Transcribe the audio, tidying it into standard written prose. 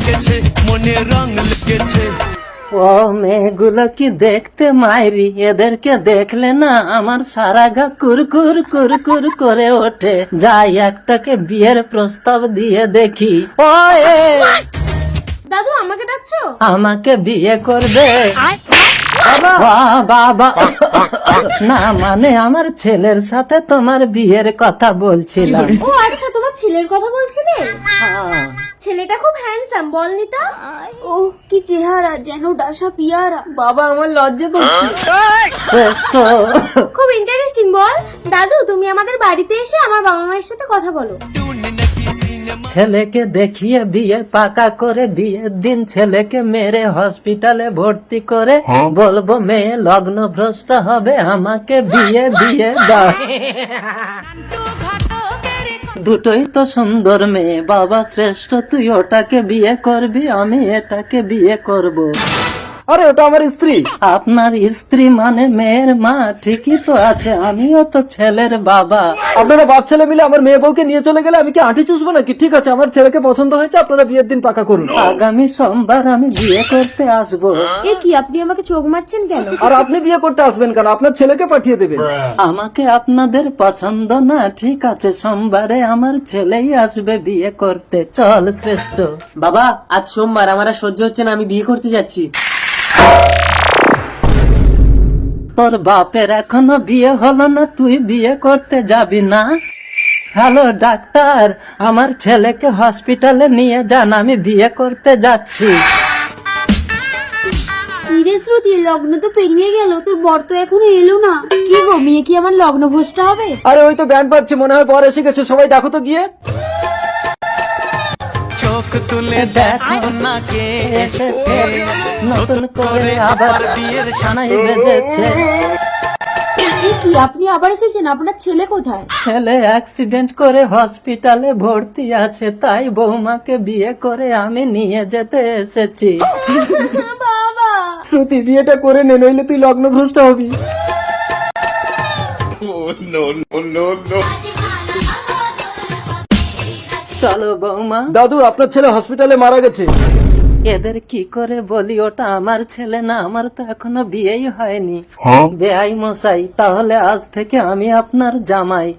লেগেছে, মনে রং লেগেছে। ও মেয়েগুলো কি দেখতে মাইরি, এদেরকে দেখলে না আমার সারা গা কুরকুর কুরকুর করে ওঠে। যাই একটাকে বিয়ের প্রস্তাব দিয়ে দেখি। ও এ, দাদু আমাকে ডাকছো? আমাকে বিয়ে করবে? বাবা না, মানে আমার ছেলের সাথে তোমার বিয়ের কথা বলছিলাম। ও আচ্ছা, তোমার ছেলের কথা বলছিলে? হ্যাঁ। ছেলেটা খুব হ্যান্ডসাম, বল নিতা। ও কি চেহারা, যেন ডাসা পিয়ারা। বাবা আমার লজ্জা করছে। শ্রেষ্ঠ। খুব ইন্টারেস্টিং, বল। দাদু তুমি আমাদের বাড়িতে এসে আমার বাবা মায়ের সাথে কথা বলো। ছেলেকে দেখিয়ে বিয়ে পাকা করে, বিয়ের দিন ছেলেকে মেরে হসপিটালে ভর্তি করে বলবো মেয়ে লগ্ন ভ্রষ্ট হবে, আমাকে বিয়ে দিয়ে দাও। দুটোই তো সুন্দর মেয়ে। বাবা শ্রেষ্ঠ, তুই ওটাকে বিয়ে করবি, আমি এটাকে বিয়ে করব। আরে ওটা আমার স্ত্রী। আপনার স্ত্রী মানে মেয়ের মা, ঠিকই তো আছে, আমিও তো ছেলের বাবা। আপনারা বাপ ছেলে মিলে আমার মেয়ে বউকে নিয়ে চলে গেলে আমি কি আঁটি চুষবো নাকি? ঠিক আছে, আমার ছেলেকে পছন্দ হয়েছে, আপনারা বিয়ের দিন পাকা করুন। আগামী সোমবার আমি বিয়ে করতে আসবো। এ কি, আপনি আমাকে চোখ মারছেন কেন? আর আপনি বিয়ে করতে আসবেন কেন? আপনার ছেলেকে পাঠিয়ে দেবেন। আমাকে আপনাদের পছন্দ না? ঠিক আছে, সোমবারে আমার ছেলেই আসবে বিয়ে করতে। চল শ্রেষ্ঠ। বাবা আজ সোমবার, আমার আর সহ্য হচ্ছে না, আমি বিয়ে করতে যাচ্ছি। তোর বাপের এখনো বিয়ে হলো না, তুই বিয়ে করতে যাবি না? হ্যালো ডাক্তার, আমার ছেলেকে হসপিটালে নিয়ে যান, আমি বিয়ে করতে যাচ্ছি। কিরে শ্রুতি, লগ্ন তো পেরিয়ে গেল, তোর বর তো এখনো এলো না। কি গো, মেয়ে কি আমার লগ্ন ভোজটা হবে? আরে ওই তো ব্যান্ড বাজছে, মনে হয় পরে এসে গেছে, সবাই দেখো তো গিয়ে। চোখ তুলে দেখো না কে এসেছে নতুন করে আবার বিয়ের সানাই বেজেছে। এ কি, আপনি আবার এসেছেন? আপনার ছেলে কোথায়? ছেলে অ্যাক্সিডেন্ট করে হসপিটালে ভর্তি আছে, তাই বৌমাকে বিয়ে করে আমি নিয়ে যেতে এসেছি। বাবা, শ্রুতি বিয়েটা করে নে, নইলে তুই লগ্ন ভ্রষ্ট হবি। চলো বৌমা। দাদু আপনার ছেলে হসপিটালে মারা গেছে। এদের কি করে বলি, ওটা আমার ছেলে না, আমার তো এখনো বিয়েই হয়নি। বেআই মশাই, তাহলে আজ থেকে আমি আপনার জামাই।